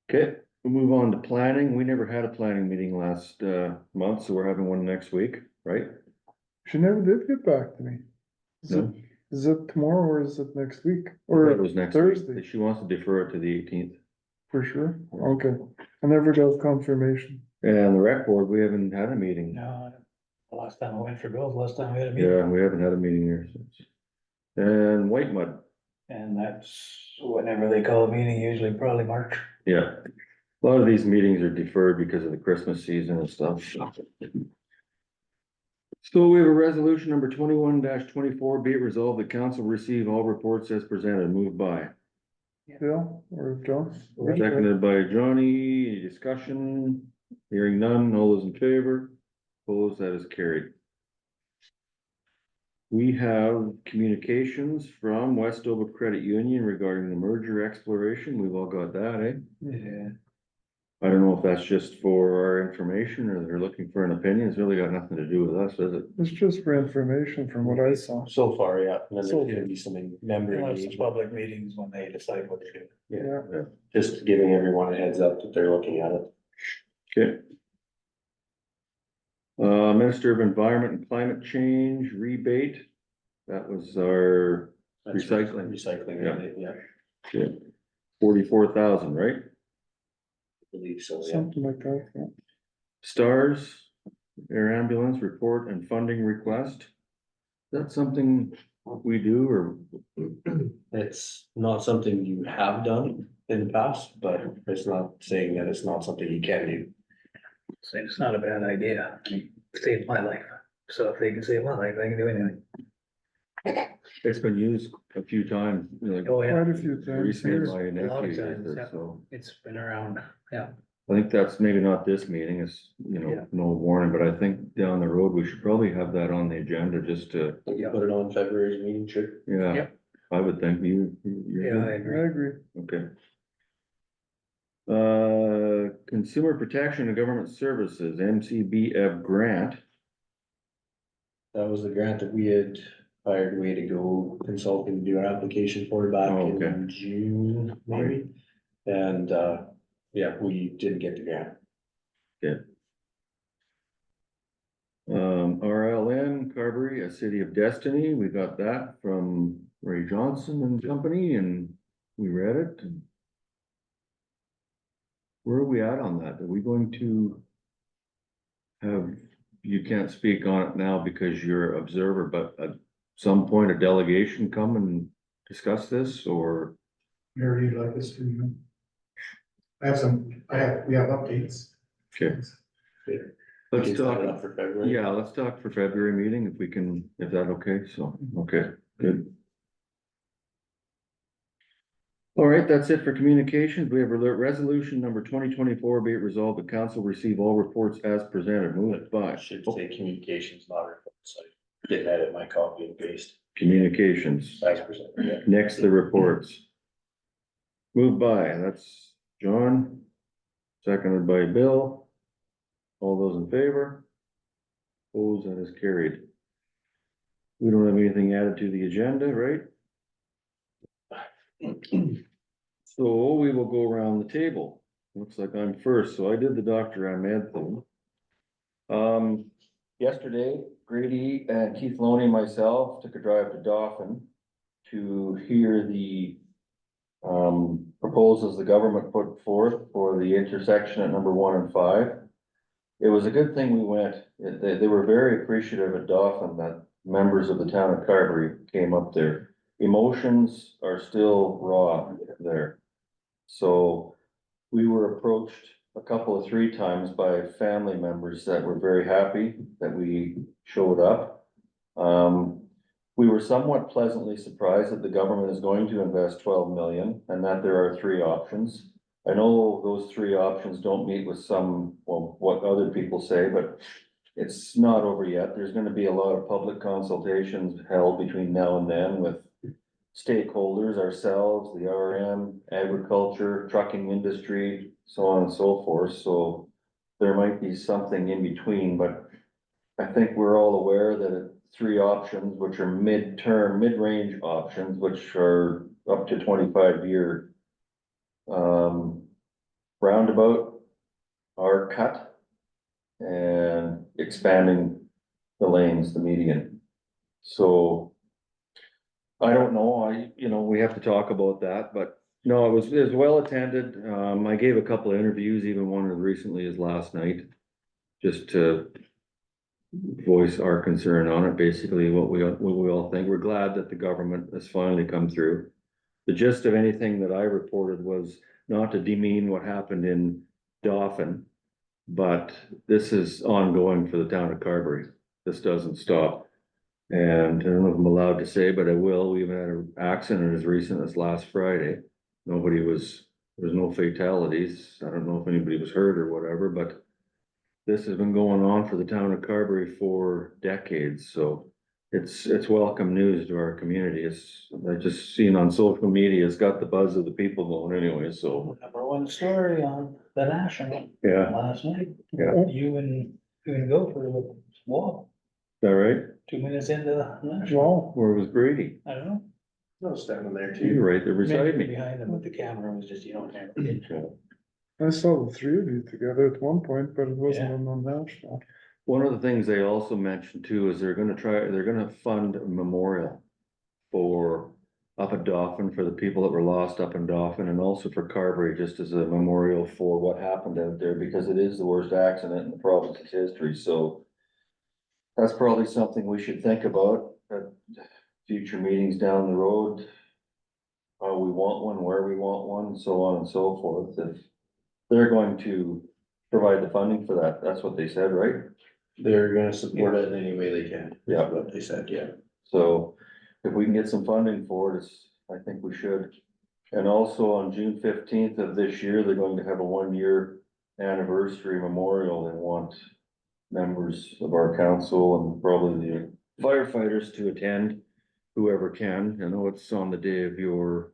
Okay, we'll move on to planning. We never had a planning meeting last month, so we're having one next week, right? She never did get back to me. No. Is it tomorrow or is it next week? I thought Or it was next week. Thursday, She wants to defer it to the 18th. for sure? Okay, I never got confirmation. And the rec board, we haven't had a meeting. No, the last time I went for bills, last time we had a meeting, Yeah, we haven't had a meeting here since. And White Mud, and that's whenever they call a meeting, usually probably March. yeah. A lot of these meetings are deferred because of the Christmas season and stuff. So we have a resolution number 21-24, be it resolved, the council receive all reports as presented, moved by. Bill or John? Seconded by Johnny, any discussion? Hearing none, all those in favor? Opposed, that is carried. We have communications from Westover Credit Union regarding the merger exploration. We've all got that, eh? Yeah. I don't know if that's just for our information or they're looking for an opinion. It's really got nothing to do with us, does it? It's just for information from what I saw. So far, yeah, and then So- there's gonna be some member Unless it's engagement, public meetings when they decide what to do. Yeah, just giving everyone a heads up that they're looking at it. Okay. Minister of Environment and Climate Change rebate. That was our That's Recycling. Recycling, Yeah. yeah, 44,000, right? I believe so, yeah. something like that, yeah. Stars, air ambulance report and funding request. Is that something we do or? It's not something you have done in the past, but it's not saying that it's not something you can do. So it's not a bad idea. I mean, it saved my life. So if they can save my life, they can do anything. It's been used a few times, like Oh, yeah. Quite a few times recently here. my a lot of nephew times, used yeah. it, so. It's been around, yeah. I think that's maybe not this meeting, it's, you Yeah. know, no warning, but I think down the road, we should probably have that on the agenda just to, You put it on February's meeting, sure. yeah. Yep. I would think you're Yeah, I good? I agree. agree. Okay. Consumer Protection and Government Services, MCBF grant. That was the grant that we had hired Way to Go Consulting to do an application for back Oh, okay. in June, maybe. And, yeah, we didn't get the grant. RLN, Carberry, A City of Destiny, we got that from Ray Johnson and Company, and we read it. and Where are we at on that? Are we going to have, you can't speak on it now because you're observer, but at some point a delegation come and discuss this, or? Mary, you'd like us to? We have updates. Okay. We Let's can set talk, it up for February. yeah, let's talk for February meeting if we can, if that okay, so, okay, good. All right, that's it for communications. We have resolution number 2024, be it resolved, the council receive all reports as presented, moved by. I should say communications, not reports. I did edit my copy and paste Communications, as presented, yeah. next the reports. Moved by, that's John, seconded by Bill. All those in favor? Opposed, that is carried. We don't have anything added to the agenda, right? So we will go around the table. Looks like I'm first, so I did the Dr. Ahmed thing. Yesterday, Grady and Keith Loney and myself took a drive to Dauphin to hear the proposals the government put forth for the intersection at number 1 and 5. It was a good thing we went. They were very appreciative at Dauphin that members of the town of Carberry came up there. Emotions are still raw there. So we were approached a couple of 3 times by family members that were very happy that we showed up. We were somewhat pleasantly surprised that the government is going to invest 12 million and that there are 3 options. I know those 3 options don't meet with some, well, what other people say, but it's not over yet. There's gonna be a lot of public consultations held between now and then with stakeholders, ourselves, the RM, agriculture, trucking industry, so on and so forth. So there might be something in between, but I think we're all aware that 3 options, which are mid-range options, which are up to 25-year roundabout are cut and expanding the lanes, the median. So I don't know, we have to talk about that, but no, it was well attended. I gave a couple of interviews, even one as recently as last night, just to voice our concern on it, basically what we all think. We're glad that the government has finally come through. The gist of anything that I reported was not to demean what happened in Dauphin, but this is ongoing for the town of Carberry. This doesn't stop. And I don't know if I'm allowed to say, but I will. We even had an accident as recent as last Friday. There was no fatalities. I don't know if anybody was hurt or whatever, but this has been going on for the town of Carberry for decades, so it's welcome news to our community. I just seen on social media, it's got the buzz of the people going anyway, so, #1 story on the National yeah, last night. Yeah. You and Gopher with walk is that right? 2 minutes into the National. Wow, Where was Grady? I don't know. I was standing there You're too. right there beside Maybe me. behind them, but the camera was just, I saw the 3 of you together at one point, but it wasn't Yeah. on the national. One of the things they also mentioned too is they're gonna fund a memorial for up at Dauphin, for the people that were lost up in Dauphin, and also for Carberry, just as a memorial for what happened out there, because it is the worst accident in the province's history, so that's probably something we should think about at future meetings down the road. How we want one, where we want one, so on and so forth. If they're going to provide the funding for that, that's what they said, right? They're gonna support it in any way they can. Yeah. What they said, yeah. So if we can get some funding for it, I think we should. And also on June 15th of this year, they're going to have a 1-year anniversary memorial, they want members of our council and probably the firefighters to attend, whoever can. I know it's on the day of your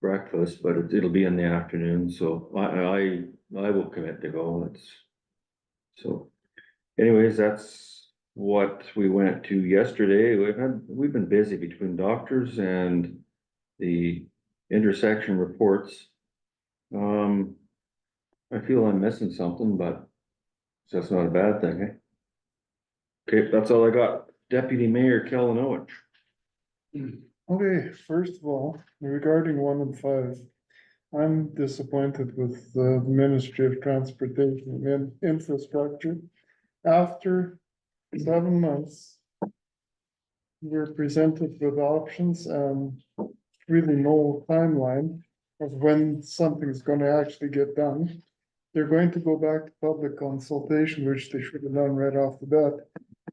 breakfast, but it'll be in the afternoon, so I will commit to go. It's so anyways, that's what we went to yesterday. We've been busy between doctors and the intersection reports. I feel I'm missing something, but that's not a bad thing, eh? Okay, that's all I got. Deputy Mayor Kalanowicz. Okay, first of all, regarding 1 and 5, I'm disappointed with the Ministry of Transportation and Infrastructure. After 7 months, we're presented with options and really no timeline of when something's gonna actually get done. They're going to go back to public consultation, which they should have done right off the bat,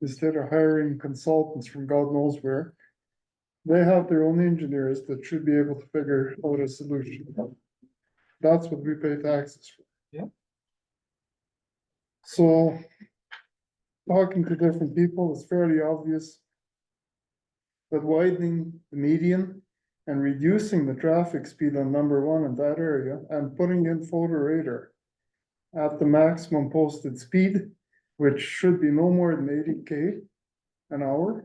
instead of hiring consultants from God knows where. They have their own engineers that should be able to figure out a solution. That's what we pay taxes for. Yeah. So, talking to different people, it's fairly obvious that widening the median and reducing the traffic speed on number 1 in that area and putting in photo radar at the maximum posted speed, which should be no more than 80 an hour.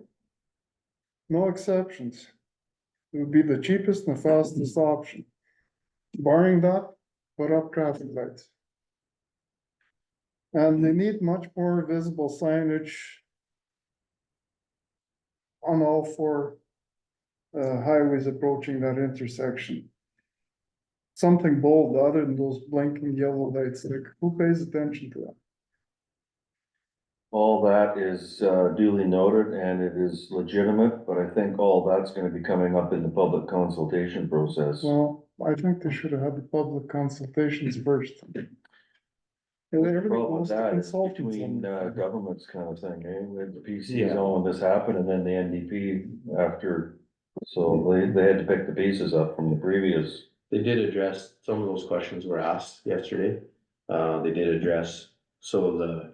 No exceptions. It would be the cheapest and fastest option. Barring that, put up traffic lights. And they need much more visible signage on all 4 highways approaching that intersection. Something bold other than those blinking yellow lights, like who pays attention to that? All that is duly noted and it is legitimate, but I think all that's gonna be coming up in the public consultation process. Well, I think they should have had the public consultations first. And everything Problem goes with to that is consultants between on- governments kind of thing, eh? We had the PC Yeah. zone when this happened and then the NDP after. So they had to pick the pieces up from the previous. They did address, some of those questions were asked yesterday. They did address, so the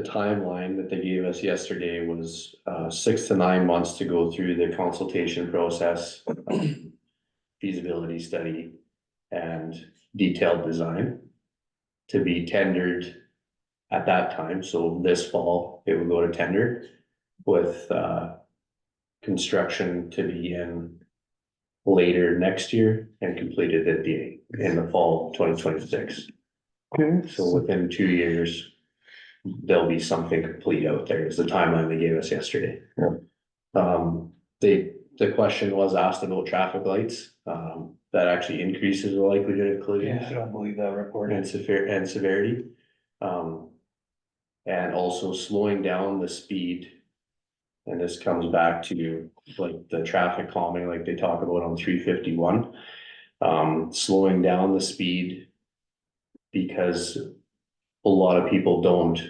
timeline that they gave us yesterday was 6 to 9 months to go through the consultation process, feasibility study, and detailed design to be tendered at that time. So this fall, it would go to tender with construction to be in later next year and completed in the fall of 2026. Okay, So within 2 years, there'll be something complete out there, is the timeline they gave us yesterday. Yeah. The question was asked about traffic lights, that actually increases the likelihood of collisions. Yeah, I don't believe that report. And severity. And also slowing down the speed. And this comes back to like the traffic calming, like they talk about on 351. Slowing down the speed. Because a lot of people don't.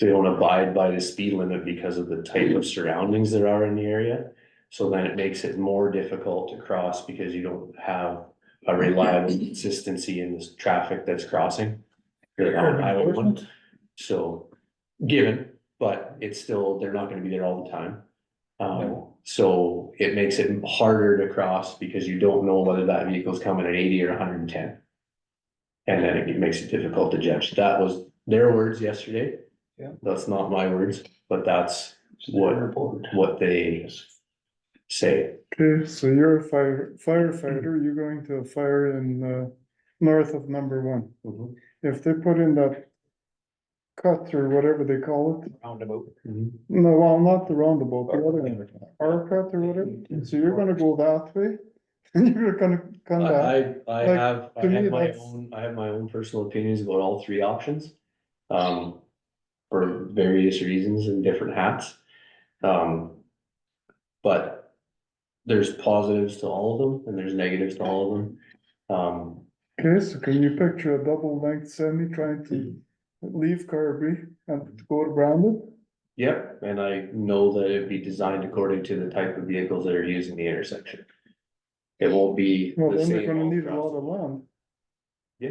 They don't abide by the speed limit because of the type of surroundings there are in the area. So then it makes it more difficult to cross because you don't have a reliable consistency in this traffic that's crossing. On Highway 1. So, given, but it's still, they're not gonna be there all the time. So it makes it harder to cross because you don't know whether that vehicle's coming at 80 or 110. And then it makes it difficult to judge. That was their words yesterday. Yeah. That's not my words, but that's what they say. okay, so you're a firefighter, you're going to a fire in north of number 1. Mhm. If they put in that cut or whatever they call it, Roundabout. no, well, not the roundabout, the other one, our cut or whatever, so you're gonna go that way. And you're gonna come back, I Like, have to me, my that's- own, I have my own personal opinions about all 3 options. For various reasons and different hats. But there's positives to all of them and there's negatives to all of them. okay, so can you picture a double length semi trying to leave Carberry and go to Brandon? Yep, and I know that it'd be designed according to the type of vehicles that are using the intersection. It won't be Well, the then they're same gonna all need a across lot the of board. land. Yeah,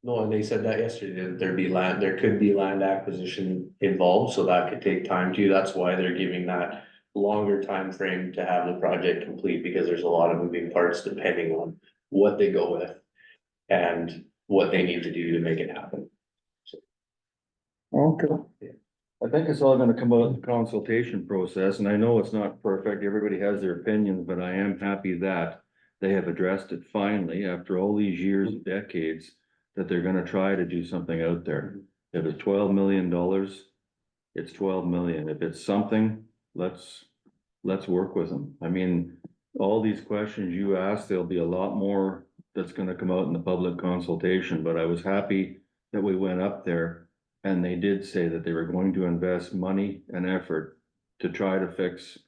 no, and they said that yesterday, that there'd be land, there could be land acquisition involved, so that could take time too, that's why they're giving that longer time frame to have the project complete, because there's a lot of moving parts depending on what they go with and what they need to do to make it happen. Okay, I think it's all gonna come out of the consultation process, and I know it's not perfect, everybody has their opinions, but I am happy that they have addressed it finally, after all these years, decades, that they're gonna try to do something out there. If it's $12 million, it's 12 million. If it's something, let's work with them. I mean, all these questions you asked, there'll be a lot more that's gonna come out in the public consultation, but I was happy that we went up there. And they did say that they were going to invest money and effort to try to fix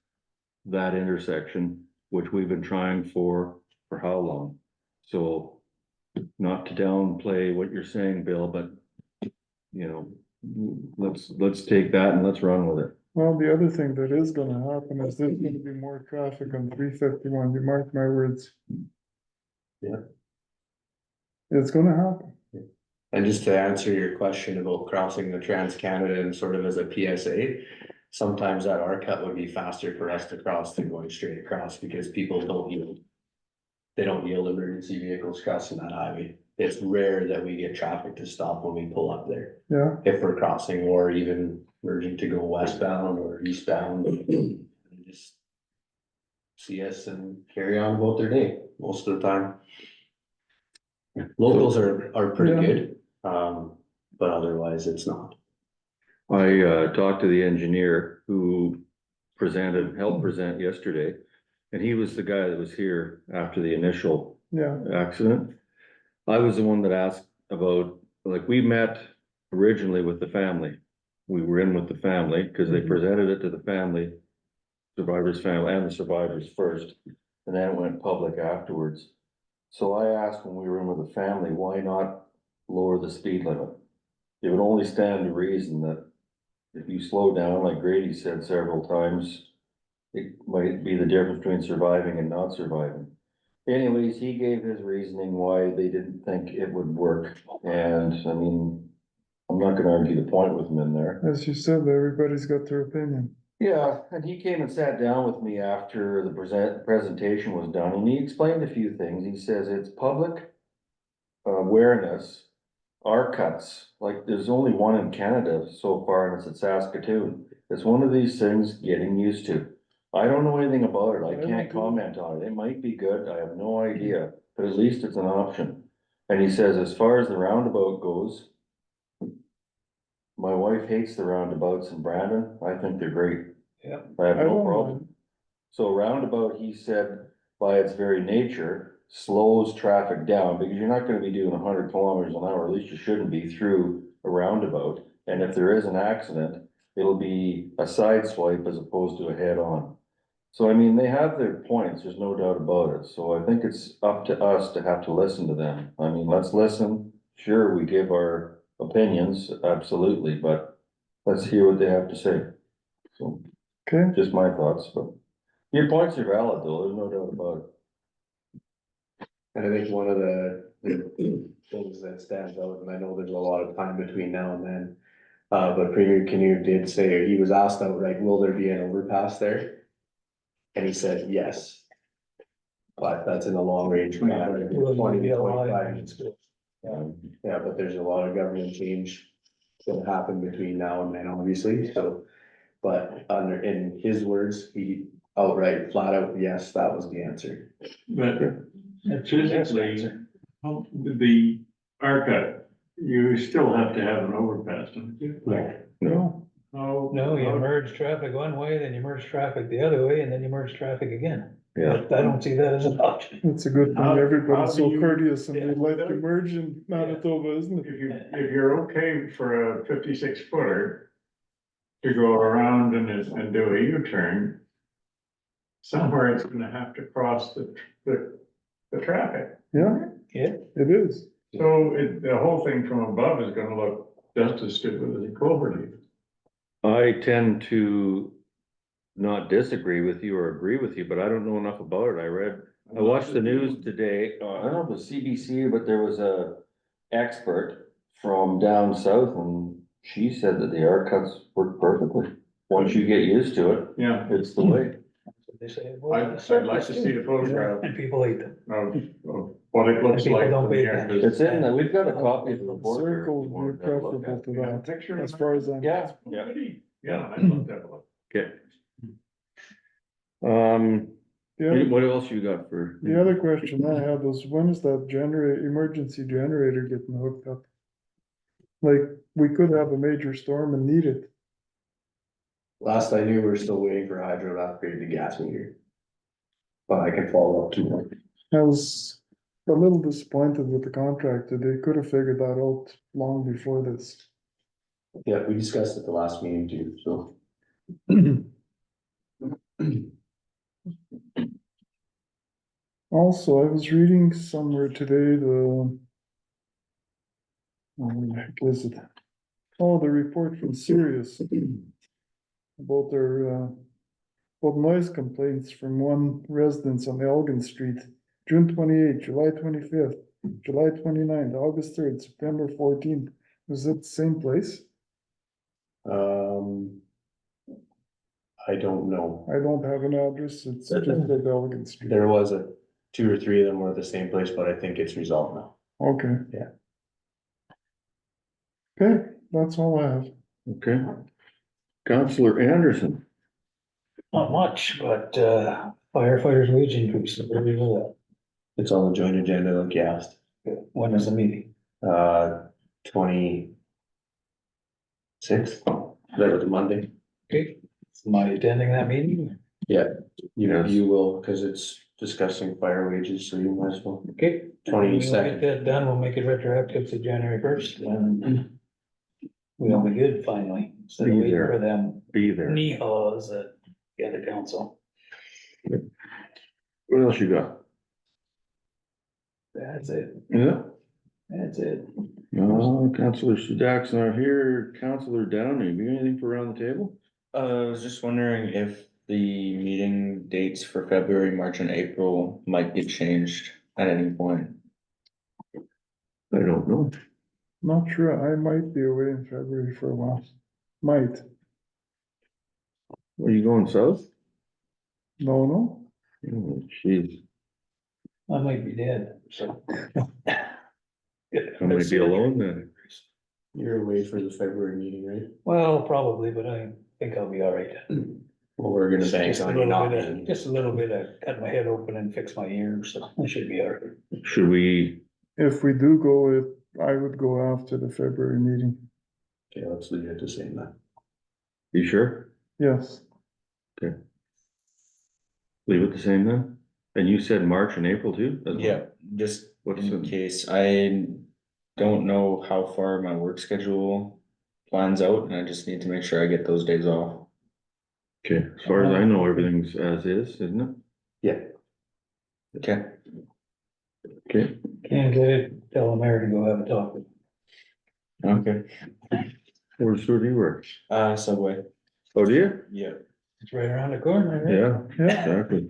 that intersection, which we've been trying for how long? So, not to downplay what you're saying, Bill, but, you know, let's take that and let's run with it. well, the other thing that is gonna happen is there's gonna be more traffic on 351. You mark my words. Yeah. It's gonna happen. And just to answer your question about crossing the Trans-Canada and sort of as a PSA, sometimes that R cut would be faster for us to cross than going straight across, because people don't yield. They don't yield emergency vehicles crossing that highway. It's rare that we get traffic to stop when we pull up there, Yeah, if we're crossing or even merging to go westbound or eastbound. And just see us and carry on about their day most of the time. Locals are pretty Yeah. good, but otherwise it's not. I talked to the engineer who helped present yesterday. And he was the guy that was here after the initial yeah, accident. I was the one that asked about, like, we met originally with the family. We were in with the family, cause they presented it to the family, survivor's family and the survivors first, and then it went public afterwards. So I asked when we were in with the family, why not lower the speed limit? It would only stand to reason that if you slow down, like Grady said several times, it might be the difference between surviving and not surviving. Anyways, he gave his reasoning why they didn't think it would work, and I mean, I'm not gonna argue the point with him in there. as you said, everybody's got their opinion. Yeah, and he came and sat down with me after the presentation was done, and he explained a few things. He says it's public awareness, R cuts, like there's only one in Canada so far, and it's at Saskatoon. It's one of these things getting used to. I don't know anything about it, I I can't don't comment on it, it might be good, I have no idea, but at least it's an option. And he says, as far as the roundabout goes, my wife hates the roundabouts in Brandon, I think they're great. Yeah. I have I no don't problem. mind. So roundabout, he said, by its very nature, slows traffic down, because you're not gonna be doing 100 kilometers an hour, at least you shouldn't be through a roundabout. And if there is an accident, it'll be a side swipe as opposed to a head-on. So I mean, they have their points, there's no doubt about it, so I think it's up to us to have to listen to them. I mean, let's listen, sure, we give our opinions, absolutely, but let's hear what they have to say. So, Okay, just my thoughts, but your points are valid though, there's no doubt about it. And I think one of the things that stands out, and I know there's a lot of time between now and then. But Premier Canoe did say, he was asked outright, will there be an overpass there? And he said, yes. But that's in the long range plan, Will 20 be to a line 25. and stuff. Yeah, but there's a lot of government change that'll happen between now and then, obviously, so. But in his words, he outright, flat out, yes, that was the answer. But physically, the ARCA, you still have to have an overpass, don't you? Like, No, No, you merge traffic one way, then you merge traffic the other way, and then you merge traffic again. yeah, I don't see that as an option. it's a good thing How everybody's do so you- courteous and they Yeah. like to merge in Manitoba, isn't it? If you're okay for a 56 footer to go around and do a U-turn, somewhere it's gonna have to cross the traffic. Yeah, Yeah. it is. So the whole thing from above is gonna look just as stupid as a clover leaf. I tend to not disagree with you or agree with you, but I don't know enough about it. I read I watched the news today, I don't know if it was CBC, but there was a expert from down south and she said that the arc cuts work perfectly. Once you get used to it, Yeah, it's the way. That's what they say. I'd like to see the photograph And people eat them. of what it looks And people like don't from pay here. 'cause- It's in, we've got a copy of the report there. if Circle you would wanted be to have a look preferable at it. to You got a that, picture as of far it? as I'm. Yeah, Yeah, I'd love to have a look. okay. The other, What else you got for? the other question I had was, when is that emergency generator getting hooked up? Like, we could have a major storm and need it. Last I knew, we were still waiting for Hydro to upgrade the gas meter. But I can follow up tomorrow. I was a little disappointed with the contractor. They could have figured that out long before this. Yeah, we discussed it the last meeting too, so. Also, I was reading somewhere today, where the heck is it? Oh, the report from Sirius about their, about noise complaints from one residence on Elgin Street, June 28th, July 25th, July 29th, August 3rd, September 14th. Was it the same place? I don't know. I don't have an address. It's just at Elgin Street. There was two or three of them were at the same place, but I think it's resolved now. Okay. Yeah. Okay, that's all I have. Okay. Counselor Anderson, Not much, but firefighters wage increase, where do you know It's on the joint agenda like you asked. that? When is the meeting? 26th. Is that was Monday? Okay, am I attending that meeting? Yeah, Yes. you will, cause it's discussing fire wages, so you might as well. Okay. 22nd. We'll get that done, we'll make it retroactive to January 1st, and we'll be good finally, instead of Be waiting there. for them be there. knee-haws at the other council. What else you got? That's it, Yeah. that's it. No, Counselor Sudak's not here. Counselor Downey, you got anything for around the table? I was just wondering if the meeting dates for February, March and April might get changed at any point. I don't know. Not sure. I might be away in February for a while. Might. Are you going south? No. Oh, jeez, I might be dead, so. I might be alone then. You're away for the February meeting, right? Well, probably, but I think I'll be all right. Well, we're gonna bank Just a on you little not bit of, being. just a little bit of cut my head open and fix my ears, so I should be all right. Should we, If we do go, I would go after the February meeting. Okay, let's leave it the same then. you sure? Yes. Leave it the same then? And you said March and April too? as well? Yeah, just What's in the, case, I don't know how far my work schedule plans out, and I just need to make sure I get those days off. okay, as far as I know, everything's as is, isn't it? Yeah, Okay. Okay, Can't get it, tell the mayor to go have a talk. Okay. where do you work? Subway, Oh, do you? yeah. It's right around the corner, right? Yeah, exactly.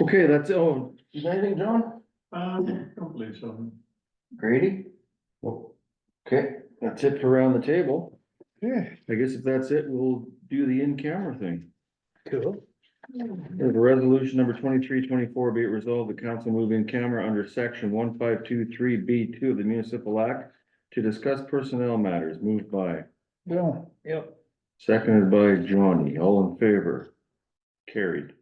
Okay, that's, oh, you got anything, John? Don't believe so. Grady? Well, okay, that's it for around the table. Yeah. I guess if that's it, we'll do the in-camera thing. Cool. We have a resolution number 2324, be it resolved, the council move in camera under section 1523B2 of the municipal act to discuss personnel matters, moved by, Yeah. Yep. seconded by Johnny, all in favor. Carried.